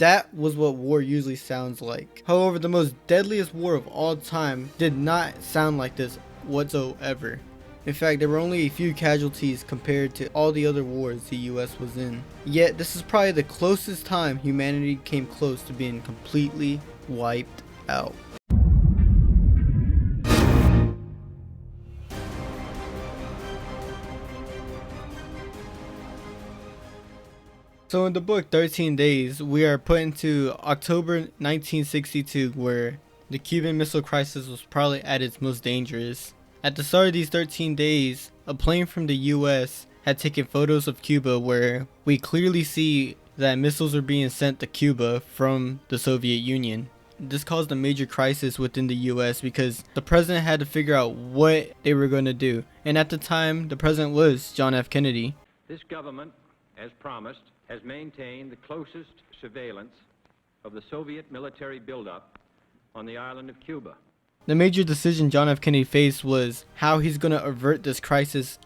That was what war usually sounds like. However, the most deadliest war of all time did not sound like this whatsoever. In fact, there were only a few casualties compared to all the other wars the US was in. Yet, this is probably the closest time humanity came close to being completely wiped out. So in the book 13 Days, we are put into October 1962, where the Cuban Missile Crisis was probably at its most dangerous. At the start of these 13 days, a plane from the US had taken photos of Cuba where we clearly see that missiles are being sent to Cuba from the Soviet Union. This caused a major crisis within the US because the president had to figure out what they were going to do. And at the time, the president was John F. Kennedy. This government, as promised, has maintained the closest surveillance of the Soviet military buildup on the island of Cuba. The major decision John F. Kennedy faced was how he's going to avert this crisis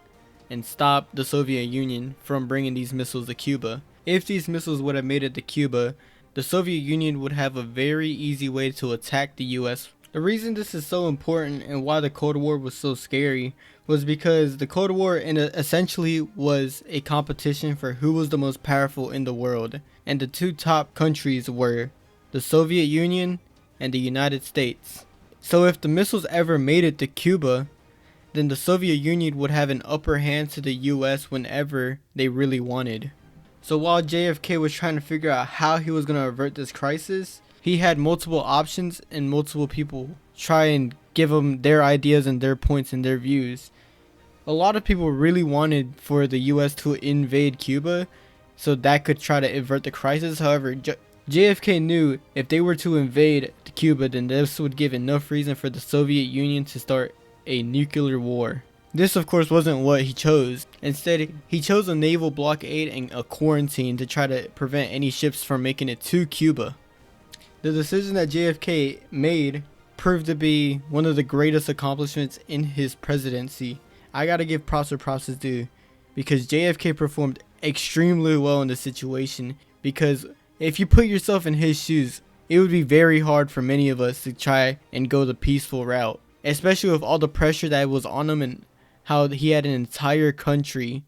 and stop the Soviet Union from bringing these missiles to Cuba. If these missiles would have made it to Cuba, the Soviet Union would have a very easy way to attack the US. The reason this is so important and why the Cold War was so scary was because the Cold War essentially was a competition for who was the most powerful in the world. And the two top countries were the Soviet Union and the United States. So if the missiles ever made it to Cuba, then the Soviet Union would have an upper hand to the US whenever they really wanted. So while JFK was trying to figure out how he was going to avert this crisis, he had multiple options and multiple people try and give him their ideas and their points and their views. A lot of people really wanted for the US to invade Cuba so that could try to avert the crisis. However, JFK knew if they were to invade Cuba, then this would give enough reason for the Soviet Union to start a nuclear war. This of course wasn't what he chose. Instead, he chose a naval blockade and a quarantine to try to prevent any ships from making it to Cuba. The decision that JFK made proved to be one of the greatest accomplishments in his presidency. I gotta give props where props is due, because JFK performed extremely well in this situation, because if you put yourself in his shoes, it would be very hard for many of us to try and go the peaceful route, especially with all the pressure that was on him and how he had an entire country,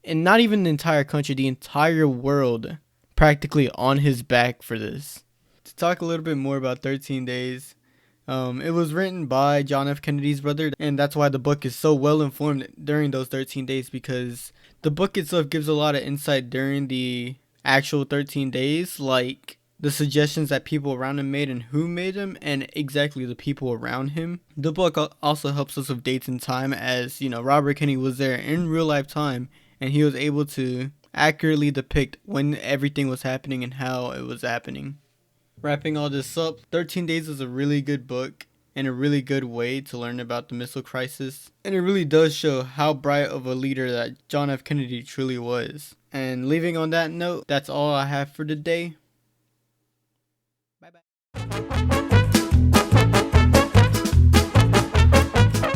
and not even the entire country, the entire world practically on his back for this. To talk a little bit more about 13 Days, it was written by John F. Kennedy's brother, and that's why the book is so well informed during those 13 days, because the book itself gives a lot of insight during the actual 13 days, like the suggestions that people around him made and who made them, and exactly the people around him. The book also helps us with dates and time, as you know, Robert Kennedy was there in real life time, and he was able to accurately depict when everything was happening and how it was happening. Wrapping all this up, 13 Days is a really good book and a really good way to learn about the missile crisis. And it really does show how bright of a leader that John F. Kennedy truly was. And leaving on that note, that's all I have for today. Bye bye.